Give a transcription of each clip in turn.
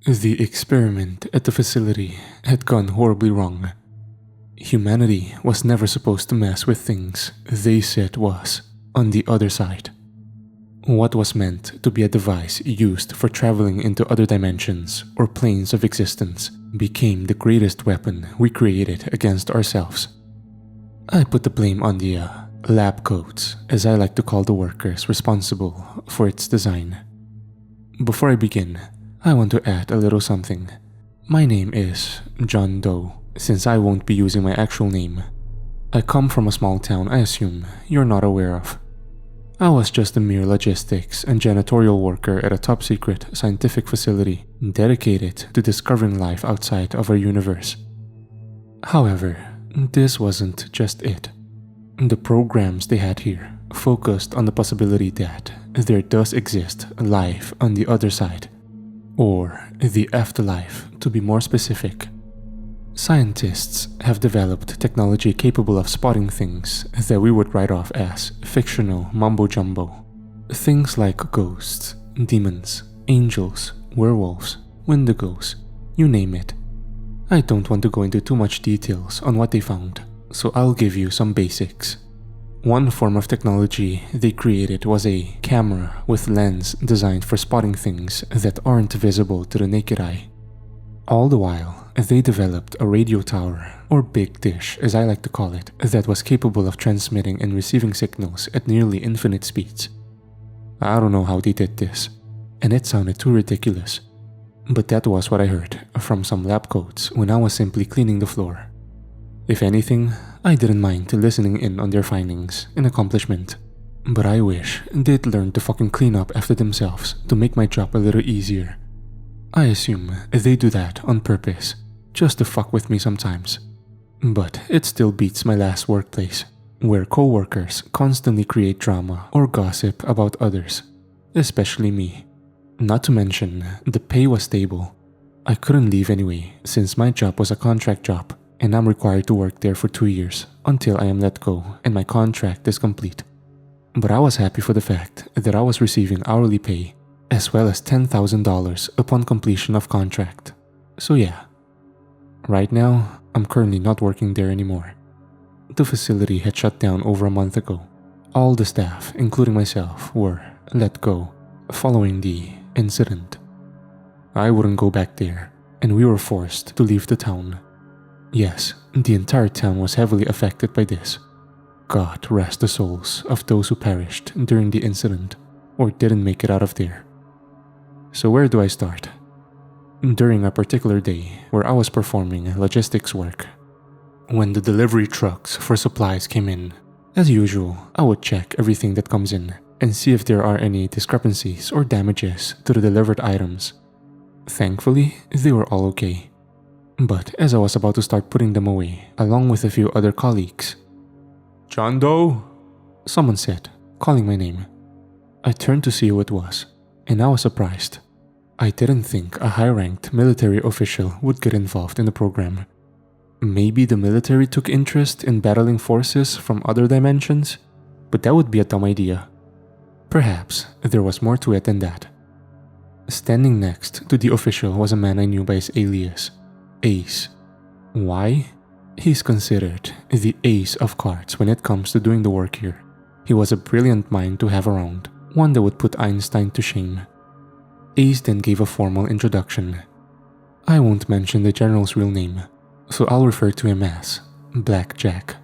The experiment at the facility had gone horribly wrong. Humanity was never supposed to mess with things they said was on the other side. What was meant to be a device used for traveling into other dimensions or planes of existence became the greatest weapon we created against ourselves. I put the blame on the lab coats, as I like to call the workers responsible for its design. Before I begin, I want to add a little something. My name is John Doe, since I won't be using my actual name. I come from a small town I assume you're not aware of. I was just a mere logistics and janitorial worker at a top-secret scientific facility dedicated to discovering life outside of our universe. However, this wasn't just it. The programs they had here focused on the possibility that there does exist life on the other side, or the afterlife to be more specific. Scientists have developed technology capable of spotting things that we would write off as fictional mumbo-jumbo. Things like ghosts, demons, angels, werewolves, wendigos, you name it. I don't want to go into too much details on what they found, so I'll give you some basics. One form of technology they created was a camera with lens designed for spotting things that aren't visible to the naked eye. All the while, they developed a radio tower, or big dish as I like to call it, that was capable of transmitting and receiving signals at nearly infinite speeds. I don't know how they did this, and it sounded too ridiculous. But that was what I heard from some lab coats when I was simply cleaning the floor. If anything, I didn't mind listening in on their findings and accomplishment. But I wish they'd learn to fucking clean up after themselves to make my job a little easier. I assume they do that on purpose, just to fuck with me sometimes. But it still beats my last workplace, where co-workers constantly create drama or gossip about others, especially me. Not to mention, the pay was stable. I couldn't leave anyway, since my job was a contract job, and I'm required to work there for 2 years until I am let go and my contract is complete. But I was happy for the fact that I was receiving hourly pay, as well as $10,000 upon completion of contract. So yeah. Right now, I'm currently not working there anymore. The facility had shut down over a month ago. All the staff, including myself, were let go following the incident. I wouldn't go back there, and we were forced to leave the town. Yes, the entire town was heavily affected by this. God rest the souls of those who perished during the incident or didn't make it out of there. So where do I start? During a particular day where I was performing logistics work. When the delivery trucks for supplies came in, as usual, I would check everything that comes in and see if there are any discrepancies or damages to the delivered items. Thankfully, they were all okay. But as I was about to start putting them away, along with a few other colleagues, "John Doe," someone said, calling my name. I turned to see who it was, and I was surprised. I didn't think a high-ranked military official would get involved in the program. Maybe the military took interest in battling forces from other dimensions, but that would be a dumb idea. Perhaps there was more to it than that. Standing next to the official was a man I knew by his alias, Ace. Why? He's considered the ace of cards when it comes to doing the work here. He was a brilliant mind to have around, one that would put Einstein to shame. Ace then gave a formal introduction. I won't mention the general's real name, so I'll refer to him as Blackjack.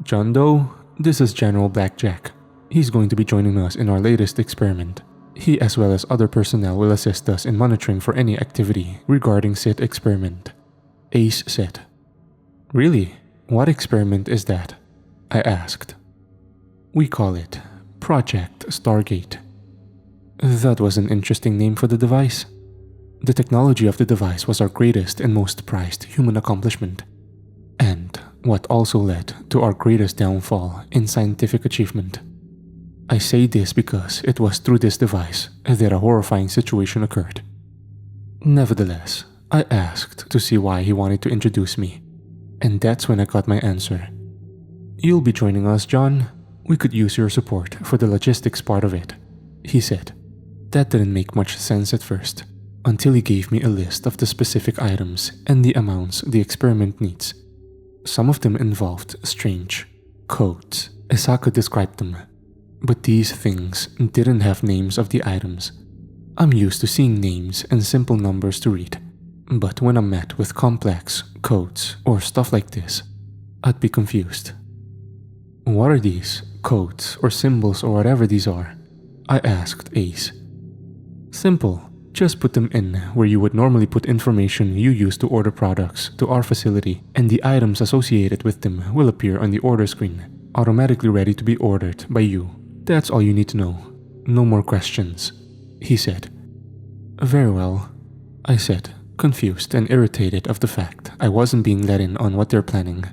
"John Doe, this is General Blackjack. He's going to be joining us in our latest experiment. He as well as other personnel will assist us in monitoring for any activity regarding said experiment," Ace said. "Really? What experiment is that?" I asked. "We call it Project Stargate." That was an interesting name for the device. The technology of the device was our greatest and most prized human accomplishment, and what also led to our greatest downfall in scientific achievement. I say this because it was through this device that a horrifying situation occurred. Nevertheless, I asked to see why he wanted to introduce me, and that's when I got my answer. "You'll be joining us, John. We could use your support for the logistics part of it," he said. That didn't make much sense at first. until he gave me a list of the specific items and the amounts the experiment needs. Some of them involved strange codes, as I could describe them, but these things didn't have names of the items. I'm used to seeing names and simple numbers to read, but when I'm met with complex codes or stuff like this, I'd be confused. What are these codes or symbols or whatever these are? I asked Ace. Simple. Just put them in where you would normally put information you use to order products to our facility, and the items associated with them will appear on the order screen, automatically ready to be ordered by you. That's all you need to know. No more questions, he said. Very well, I said, confused and irritated of the fact I wasn't being let in on what they're planning.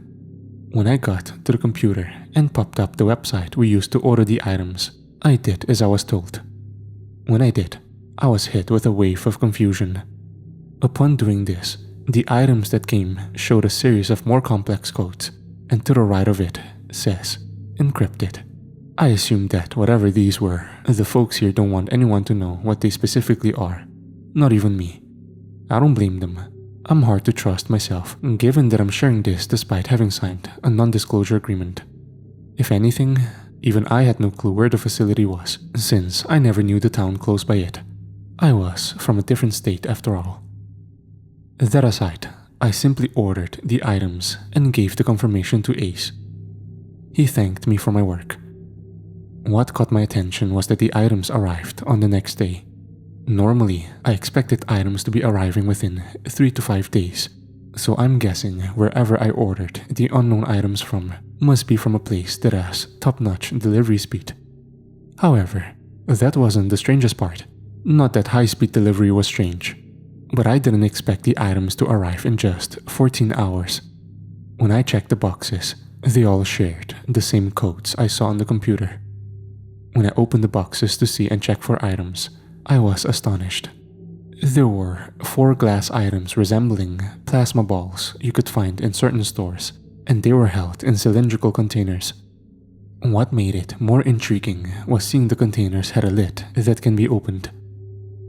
When I got to the computer and popped up the website we used to order the items, I did as I was told. When I did, I was hit with a wave of confusion. Upon doing this, the items that came showed a series of more complex codes, and to the right of it says, encrypted. I assumed that whatever these were, the folks here don't want anyone to know what they specifically are. Not even me. I don't blame them. I'm hard to trust myself, given that I'm sharing this despite having signed a non-disclosure agreement. If anything, even I had no clue where the facility was, since I never knew the town close by it. I was from a different state after all. That aside, I simply ordered the items and gave the confirmation to Ace. He thanked me for my work. What caught my attention was that the items arrived on the next day. Normally, I expected items to be arriving within 3 to 5 days, so I'm guessing wherever I ordered the unknown items from must be from a place that has top-notch delivery speed. However, that wasn't the strangest part. Not that high-speed delivery was strange, but I didn't expect the items to arrive in just 14 hours. When I checked the boxes, they all shared the same codes I saw on the computer. When I opened the boxes to see and check for items, I was astonished. There were 4 glass items resembling plasma balls you could find in certain stores, and they were held in cylindrical containers. What made it more intriguing was seeing the containers had a lid that can be opened.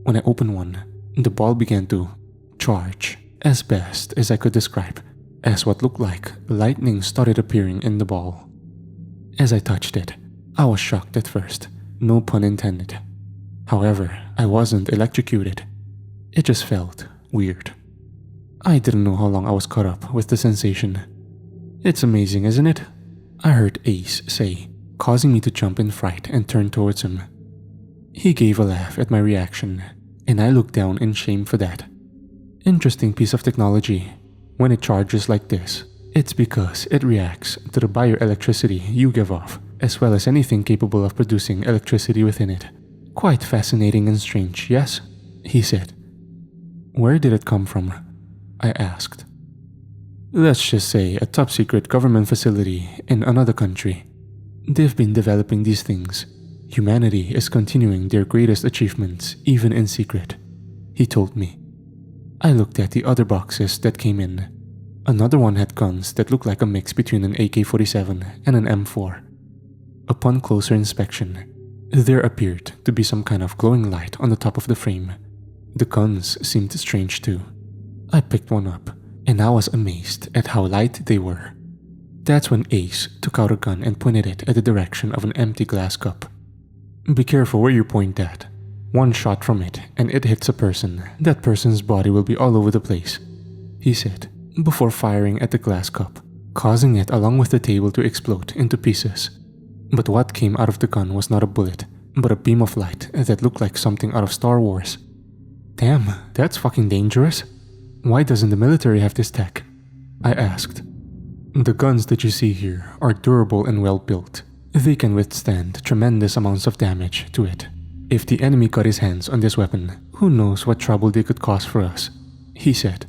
When I opened one, the ball began to charge as best as I could describe, as what looked like lightning started appearing in the ball. As I touched it, I was shocked at first, no pun intended. However, I wasn't electrocuted. It just felt weird. I didn't know how long I was caught up with the sensation. It's amazing, isn't it? I heard Ace say, causing me to jump in fright and turn towards him. He gave a laugh at my reaction, and I looked down in shame for that. Interesting piece of technology. When it charges like this, it's because it reacts to the bioelectricity you give off, as well as anything capable of producing electricity within it. Quite fascinating and strange, yes? He said. Where did it come from? I asked. Let's just say a top-secret government facility in another country. They've been developing these things. Humanity is continuing their greatest achievements, even in secret, he told me. I looked at the other boxes that came in. Another one had guns that looked like a mix between an AK-47 and an M4. Upon closer inspection, there appeared to be some kind of glowing light on the top of the frame. The guns seemed strange too. I picked one up, and I was amazed at how light they were. That's when Ace took out a gun and pointed it at the direction of an empty glass cup. Be careful where you point at. One shot from it and it hits a person, that person's body will be all over the place, he said, before firing at the glass cup, causing it along with the table to explode into pieces. But what came out of the gun was not a bullet, but a beam of light that looked like something out of Star Wars. Damn, that's fucking dangerous. Why doesn't the military have this tech? I asked. The guns that you see here are durable and well built. They can withstand tremendous amounts of damage to it. If the enemy got his hands on this weapon, who knows what trouble they could cause for us, he said.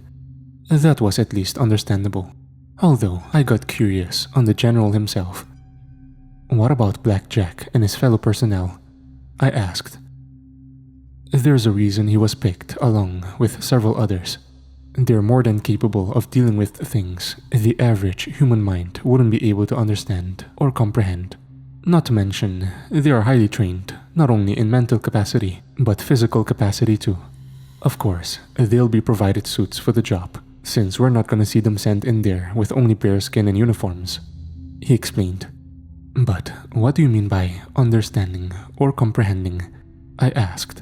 That was at least understandable, although I got curious on the general himself. What about Blackjack and his fellow personnel? I asked. There's a reason he was picked along with several others. They're more than capable of dealing with things the average human mind wouldn't be able to understand or comprehend. Not to mention, they are highly trained, not only in mental capacity, but physical capacity too. Of course, they'll be provided suits for the job, since we're not gonna see them sent in there with only bare skin and uniforms, he explained. But what do you mean by understanding or comprehending? I asked.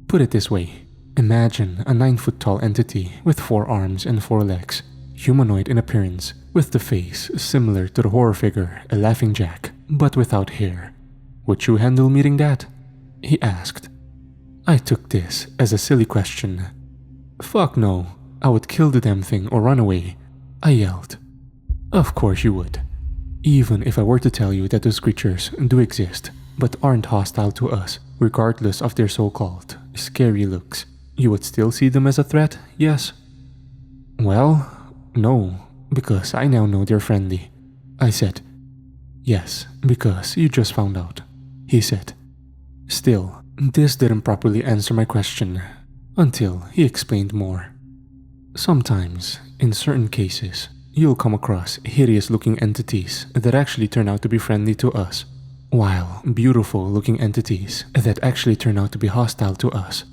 Put it this way. Imagine a 9-foot-tall entity with 4 arms and 4 legs, humanoid in appearance, with the face similar to the horror figure a Laughing Jack, but without hair. Would you handle meeting that? He asked. I took this as a silly question. Fuck no, I would kill the damn thing or run away, I yelled. Of course you would. Even if I were to tell you that those creatures do exist, but aren't hostile to us, regardless of their so-called scary looks, you would still see them as a threat, yes? Well, no, because I now know they're friendly, I said. Yes, because you just found out, he said. Still, this didn't properly answer my question, until he explained more. Sometimes, in certain cases, you'll come across hideous-looking entities that actually turn out to be friendly to us, while beautiful-looking entities that actually turn out to be hostile to us.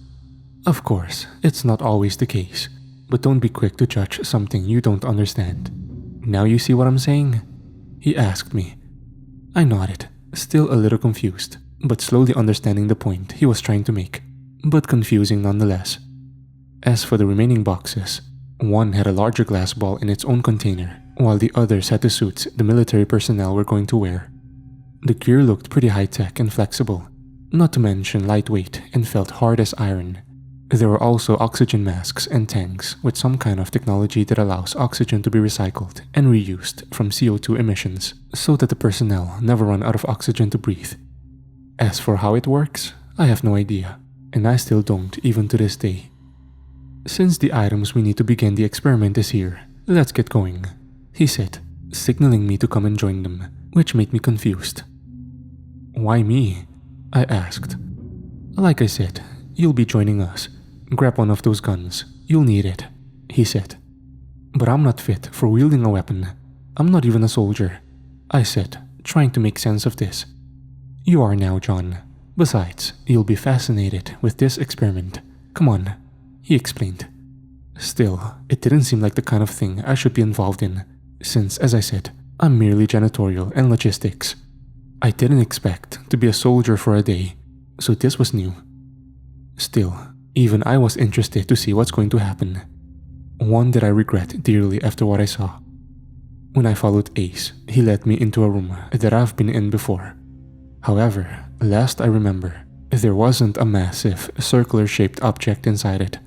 Of course, it's not always the case, but don't be quick to judge something you don't understand. Now you see what I'm saying? He asked me. I nodded, still a little confused, but slowly understanding the point he was trying to make, but confusing nonetheless. As for the remaining boxes, one had a larger glass ball in its own container, while the others had the suits the military personnel were going to wear. The gear looked pretty high-tech and flexible, not to mention lightweight and felt hard as iron. There were also oxygen masks and tanks with some kind of technology that allows oxygen to be recycled and reused from CO2 emissions, so that the personnel never run out of oxygen to breathe. As for how it works, I have no idea, and I still don't even to this day. Since the items we need to begin the experiment is here, let's get going, he said, signaling me to come and join them, which made me confused. Why me? I asked. Like I said, you'll be joining us. Grab one of those guns, you'll need it, he said. But I'm not fit for wielding a weapon. I'm not even a soldier, I said, trying to make sense of this. You are now, John. Besides, you'll be fascinated with this experiment. Come on, he explained. Still, it didn't seem like the kind of thing I should be involved in, since, as I said, I'm merely janitorial and logistics. I didn't expect to be a soldier for a day, so this was new. Still, even I was interested to see what's going to happen. One that I regret dearly after what I saw. When I followed Ace, he led me into a room that I've been in before. However, last I remember, there wasn't a massive, circular-shaped object inside it.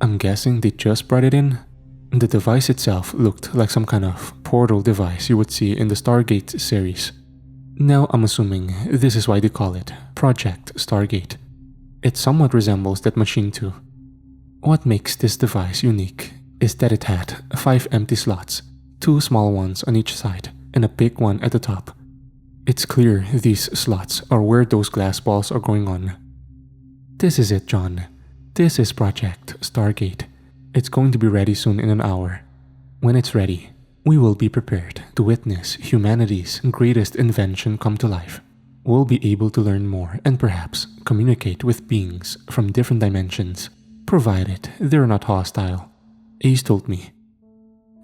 I'm guessing they just brought it in? The device itself looked like some kind of portal device you would see in the Stargate series. Now I'm assuming this is why they call it Project Stargate. It somewhat resembles that machine too. What makes this device unique is that it had 5 empty slots, 2 small ones on each side and a big one at the top. It's clear these slots are where those glass balls are going on. This is it, John. This is Project Stargate. It's going to be ready soon in an hour. When it's ready, we will be prepared to witness humanity's greatest invention come to life. We'll be able to learn more and perhaps communicate with beings from different dimensions, provided they're not hostile, Ace told me.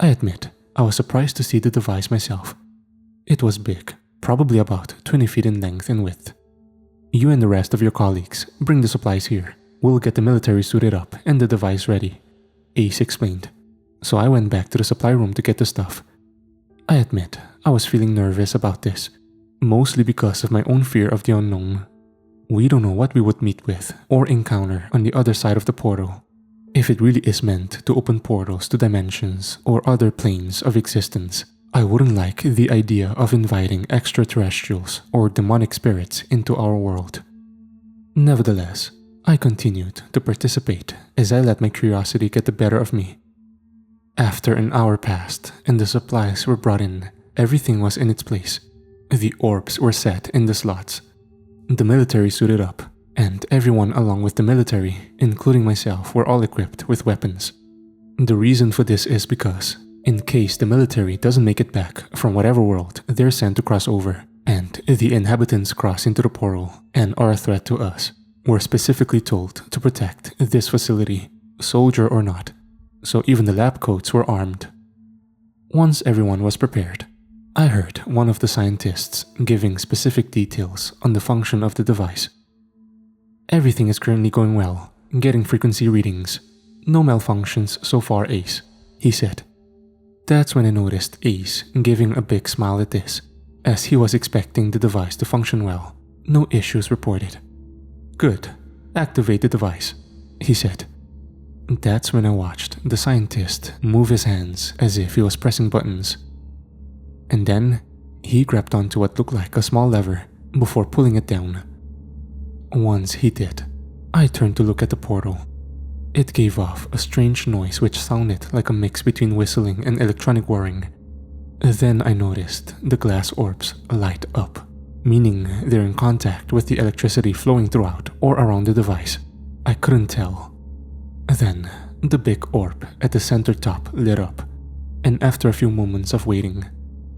I admit, I was surprised to see the device myself. It was big, probably about 20 feet in length and width. You and the rest of your colleagues bring the supplies here. We'll get the military suited up and the device ready, Ace explained. So I went back to the supply room to get the stuff. I admit, I was feeling nervous about this, mostly because of my own fear of the unknown. We don't know what we would meet with or encounter on the other side of the portal. If it really is meant to open portals to dimensions or other planes of existence, I wouldn't like the idea of inviting extraterrestrials or demonic spirits into our world. Nevertheless, I continued to participate as I let my curiosity get the better of me. After an hour passed and the supplies were brought in, everything was in its place. The orbs were set in the slots. The military suited up, and everyone along with the military, including myself, were all equipped with weapons. The reason for this is because, in case the military doesn't make it back from whatever world they're sent to cross over, and the inhabitants cross into the portal and are a threat to us, were specifically told to protect this facility, soldier or not, so even the lab coats were armed. Once everyone was prepared, I heard one of the scientists giving specific details on the function of the device. Everything is currently going well, getting frequency readings. No malfunctions so far, Ace, he said. That's when I noticed Ace giving a big smile at this, as he was expecting the device to function well. No issues reported. Good, activate the device, he said. That's when I watched the scientist move his hands as if he was pressing buttons. And then, he grabbed onto what looked like a small lever before pulling it down. Once he did, I turned to look at the portal. It gave off a strange noise which sounded like a mix between whistling and electronic whirring. Then I noticed the glass orbs light up, meaning they're in contact with the electricity flowing throughout or around the device. I couldn't tell. Then, the big orb at the center top lit up, and after a few moments of waiting,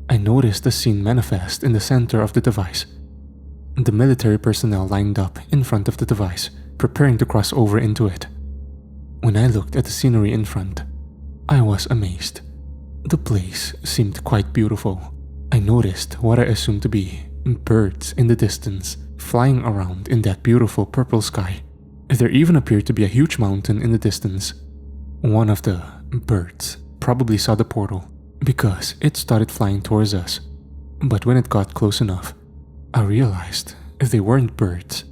I noticed a scene manifest in the center of the device. The military personnel lined up in front of the device, preparing to cross over into it. When I looked at the scenery in front, I was amazed. The place seemed quite beautiful. I noticed what I assumed to be birds in the distance, flying around in that beautiful purple sky. There even appeared to be a huge mountain in the distance. One of the birds probably saw the portal because it started flying towards us. But when it got close enough, I realized they weren't birds.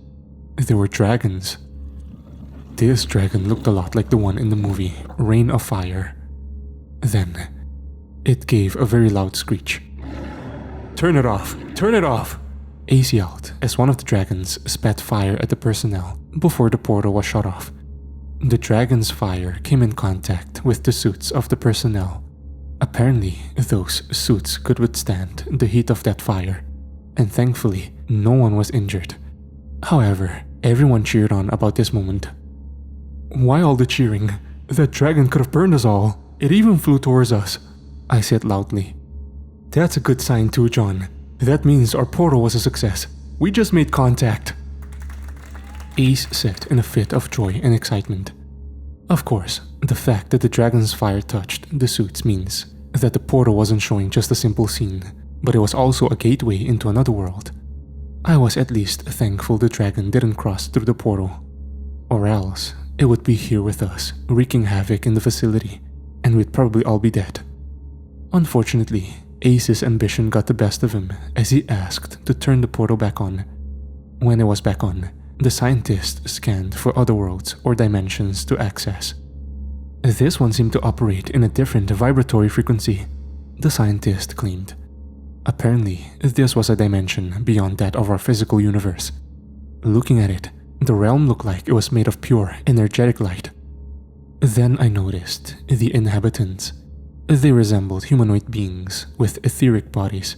They were dragons. This dragon looked a lot like the one in the movie Reign of Fire. Then, it gave a very loud screech. "Turn it off! Turn it off!" Ace yelled as one of the dragons spat fire at the personnel before the portal was shut off. The dragon's fire came in contact with the suits of the personnel. Apparently, those suits could withstand the heat of that fire, and thankfully, no one was injured. However, everyone cheered on about this moment. "Why all the cheering? That dragon could have burned us all. It even flew towards us," I said loudly. "That's a good sign too, John. That means our portal was a success. We just made contact," Ace said in a fit of joy and excitement. Of course, the fact that the dragon's fire touched the suits means that the portal wasn't showing just a simple scene, but it was also a gateway into another world. I was at least thankful the dragon didn't cross through the portal, or else it would be here with us, wreaking havoc in the facility, and we'd probably all be dead. Unfortunately, Ace's ambition got the best of him as he asked to turn the portal back on. When it was back on, the scientist scanned for other worlds or dimensions to access. This one seemed to operate in a different vibratory frequency, the scientist claimed. Apparently, this was a dimension beyond that of our physical universe. Looking at it, the realm looked like it was made of pure, energetic light. Then I noticed the inhabitants. They resembled humanoid beings with etheric bodies.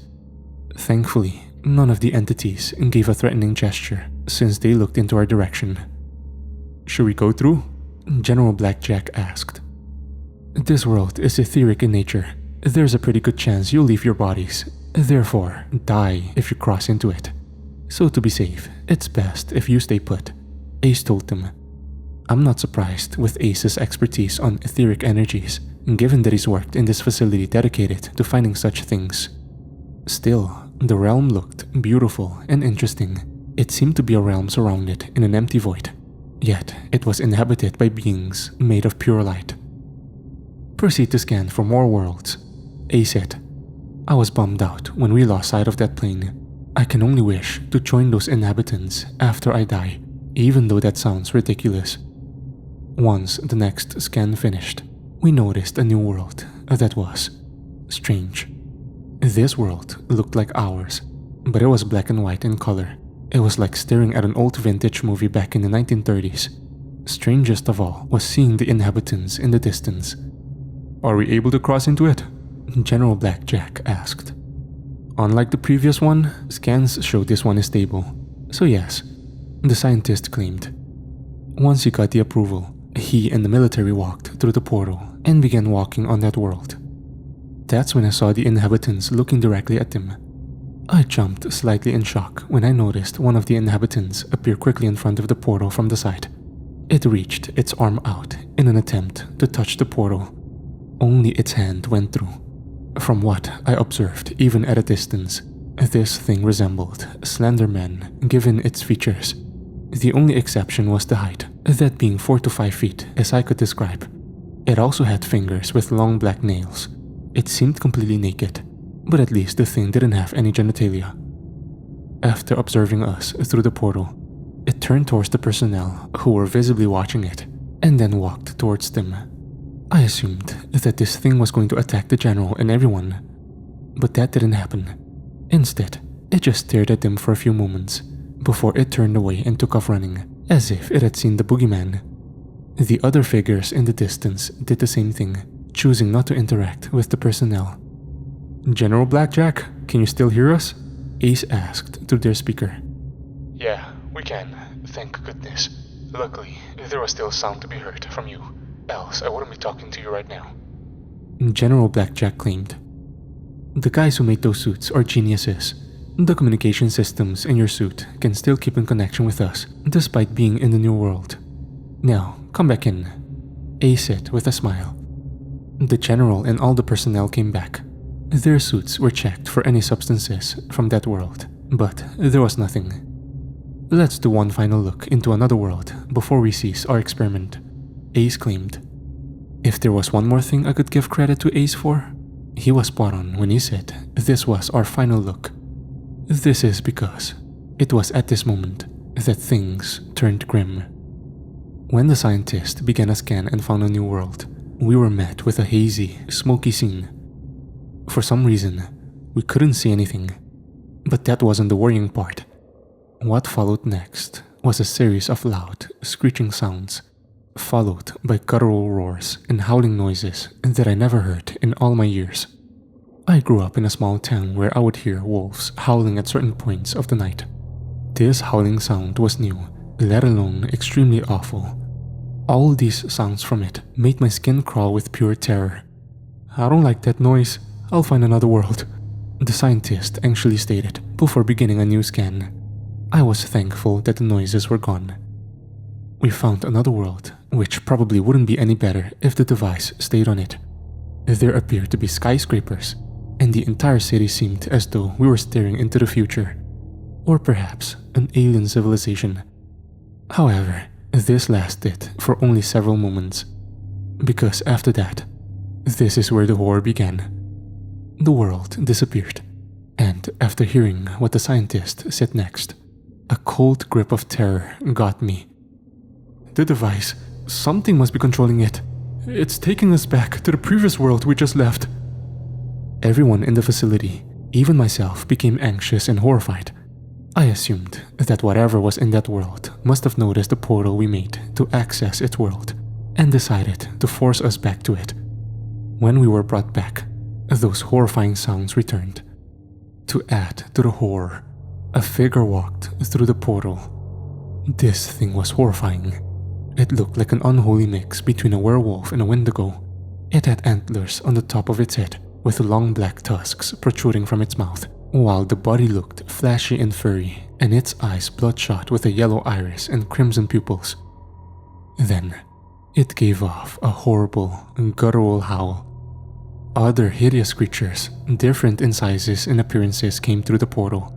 Thankfully, none of the entities gave a threatening gesture since they looked into our direction. "Should we go through?" General Blackjack asked. "This world is etheric in nature. There's a pretty good chance you'll leave your bodies, therefore die if you cross into it. So to be safe, it's best if you stay put," Ace told them. I'm not surprised with Ace's expertise on etheric energies, given that he's worked in this facility dedicated to finding such things. Still, the realm looked beautiful and interesting. It seemed to be a realm surrounded in an empty void, yet it was inhabited by beings made of pure light. "Proceed to scan for more worlds," Ace said. I was bummed out when we lost sight of that plane. I can only wish to join those inhabitants after I die, even though that sounds ridiculous. Once the next scan finished, we noticed a new world that was strange. This world looked like ours, but it was black and white in color. It was like staring at an old vintage movie back in the 1930s. Strangest of all was seeing the inhabitants in the distance. "Are we able to cross into it?" General Blackjack asked. "Unlike the previous one, scans show this one is stable. So yes," the scientist claimed. Once he got the approval, he and the military walked through the portal and began walking on that world. That's when I saw the inhabitants looking directly at them. I jumped slightly in shock when I noticed one of the inhabitants appear quickly in front of the portal from the side. It reached its arm out in an attempt to touch the portal. Only its hand went through. From what I observed, even at a distance, this thing resembled Slender Man given its features. The only exception was the height, that being 4 to 5 feet as I could describe. It also had fingers with long black nails. It seemed completely naked, but at least the thing didn't have any genitalia. After observing us through the portal, it turned towards the personnel who were visibly watching it, and then walked towards them. I assumed that this thing was going to attack the general and everyone, but that didn't happen. Instead, it just stared at them for a few moments, before it turned away and took off running, as if it had seen the boogeyman. The other figures in the distance did the same thing, choosing not to interact with the personnel. "General Blackjack, can you still hear us?" Ace asked through their speaker. "Yeah, we can, thank goodness. Luckily, there was still sound to be heard from you, else I wouldn't be talking to you right now," General Blackjack claimed. "The guys who made those suits are geniuses. The communication systems in your suit can still keep in connection with us, despite being in the new world. Now, come back in," Ace said with a smile. The general and all the personnel came back. Their suits were checked for any substances from that world, but there was nothing. "Let's do one final look into another world before we cease our experiment," Ace claimed. If there was one more thing I could give credit to Ace for, he was spot on when he said this was our final look. This is because it was at this moment that things turned grim. When the scientist began a scan and found a new world, we were met with a hazy, smoky scene. For some reason, we couldn't see anything, but that wasn't the worrying part. What followed next was a series of loud, screeching sounds, followed by guttural roars and howling noises that I never heard in all my years. I grew up in a small town where I would hear wolves howling at certain points of the night. This howling sound was new, let alone extremely awful. All these sounds from it made my skin crawl with pure terror. "I don't like that noise. I'll find another world," the scientist anxiously stated before beginning a new scan. I was thankful that the noises were gone. We found another world, which probably wouldn't be any better if the device stayed on it. There appeared to be skyscrapers, and the entire city seemed as though we were staring into the future, or perhaps an alien civilization. However, this lasted for only several moments, because after that, this is where the horror began. The world disappeared, and after hearing what the scientist said next, a cold grip of terror got me. "The device, something must be controlling it. It's taking us back to the previous world we just left." Everyone in the facility, even myself, became anxious and horrified. I assumed that whatever was in that world must have noticed the portal we made to access its world, and decided to force us back to it. When we were brought back, those horrifying sounds returned. To add to the horror, a figure walked through the portal. This thing was horrifying. It looked like an unholy mix between a werewolf and a wendigo. It had antlers on the top of its head, with long black tusks protruding from its mouth, while the body looked flashy and furry, and its eyes bloodshot with a yellow iris and crimson pupils. Then, it gave off a horrible, guttural howl. Other hideous creatures, different in sizes and appearances, came through the portal.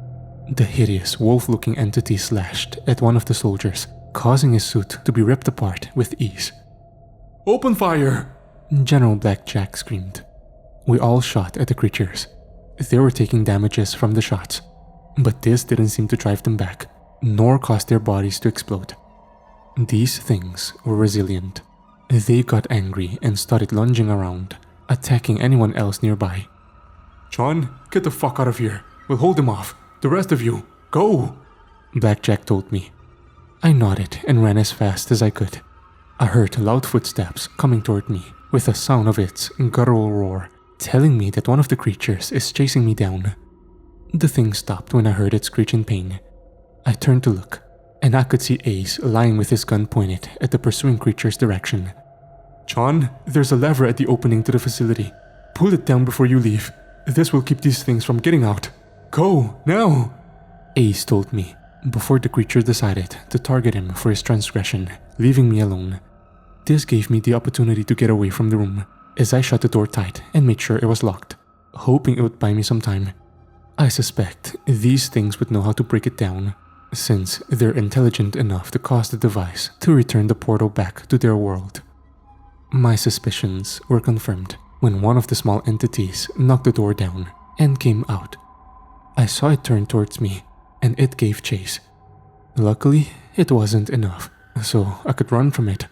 The hideous, wolf-looking entity slashed at one of the soldiers, causing his suit to be ripped apart with ease. "Open fire!" General Blackjack screamed. We all shot at the creatures. They were taking damages from the shots, but this didn't seem to drive them back, nor cause their bodies to explode. These things were resilient. They got angry and started lunging around, attacking anyone else nearby. "John, get the fuck out of here. We'll hold them off. The rest of you, go!" Blackjack told me. I nodded and ran as fast as I could. I heard loud footsteps coming toward me, with the sound of its guttural roar, telling me that one of the creatures is chasing me down. The thing stopped when I heard it screech in pain. I turned to look, and I could see Ace lying with his gun pointed at the pursuing creature's direction. "John, there's a lever at the opening to the facility. Pull it down before you leave. This will keep these things from getting out. Go, now! Ace told me, before the creature decided to target him for his transgression, leaving me alone. This gave me the opportunity to get away from the room, as I shut the door tight and made sure it was locked, hoping it would buy me some time. I suspect these things would know how to break it down, since they're intelligent enough to cause the device to return the portal back to their world. My suspicions were confirmed when one of the small entities knocked the door down and came out. I saw it turn towards me, and it gave chase. Luckily, it wasn't enough, so I could run from it.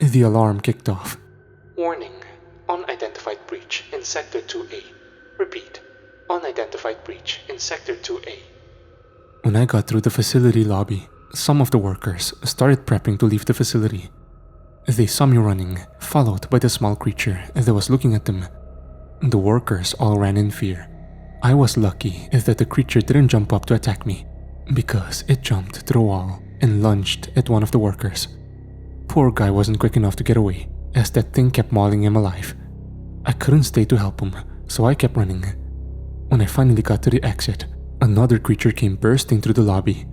The alarm kicked off. Warning, unidentified breach in Sector 2A. Repeat, unidentified breach in Sector 2A. When I got through the facility lobby, some of the workers started prepping to leave the facility. They saw me running, followed by the small creature that was looking at them. The workers all ran in fear. I was lucky that the creature didn't jump up to attack me, because it jumped through the wall and lunged at one of the workers. Poor guy wasn't quick enough to get away, as that thing kept mauling him alive. I couldn't stay to help him, so I kept running. When I finally got to the exit, another creature came bursting through the lobby.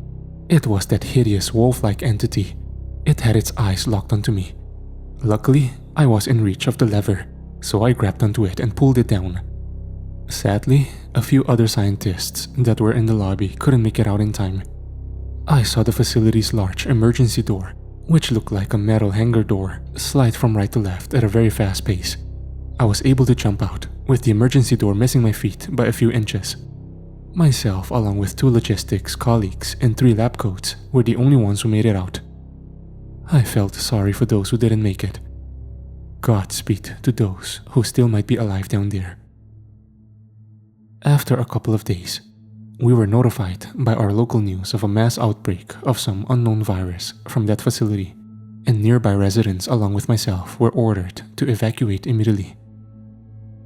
It was that hideous wolf-like entity. It had its eyes locked onto me. Luckily, I was in reach of the lever, so I grabbed onto it and pulled it down. Sadly, a few other scientists that were in the lobby couldn't make it out in time. I saw the facility's large emergency door, which looked like a metal hangar door, slide from right to left at a very fast pace. I was able to jump out, with the emergency door missing my feet by a few inches. Myself, along with 2 logistics colleagues and 3 lab coats, were the only ones who made it out. I felt sorry for those who didn't make it. Godspeed to those who still might be alive down there. After a couple of days, we were notified by our local news of a mass outbreak of some unknown virus from that facility, and nearby residents along with myself were ordered to evacuate immediately.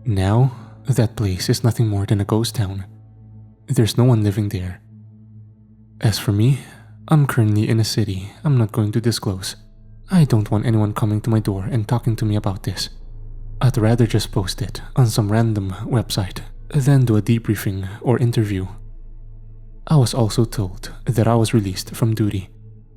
Now, that place is nothing more than a ghost town. There's no one living there. As for me, I'm currently in a city I'm not going to disclose. I don't want anyone coming to my door and talking to me about this. I'd rather just post it on some random website than do a debriefing or interview. I was also told that I was released from duty,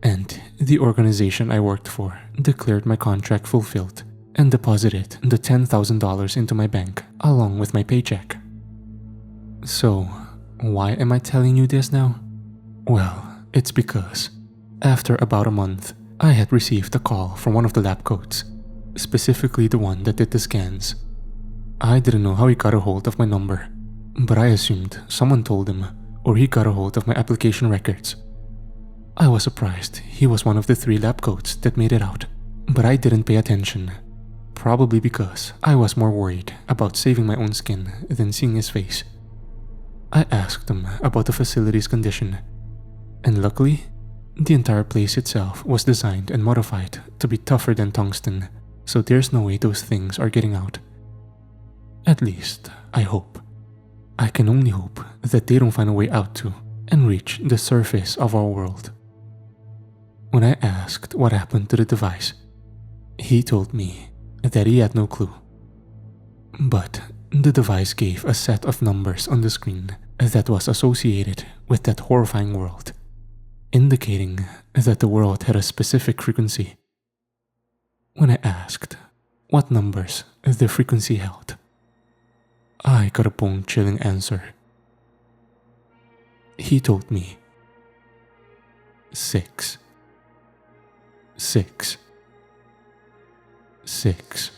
and the organization I worked for declared my contract fulfilled and deposited the $10,000 into my bank along with my paycheck. So, why am I telling you this now? Well, it's because, after about a month, I had received a call from one of the lab coats, specifically the one that did the scans. I didn't know how he got a hold of my number, but I assumed someone told him, or he got a hold of my application records. I was surprised he was one of the 3 lab coats that made it out, but I didn't pay attention, probably because I was more worried about saving my own skin than seeing his face. I asked him about the facility's condition, and luckily, the entire place itself was designed and modified to be tougher than tungsten, so there's no way those things are getting out. At least, I hope. I can only hope that they don't find a way out to and reach the surface of our world. When I asked what happened to the device, he told me that he had no clue. But the device gave a set of numbers on the screen that was associated with that horrifying world, indicating that the world had a specific frequency. When I asked what numbers the frequency held, I got a bone-chilling answer. He told me 6, 6, 6.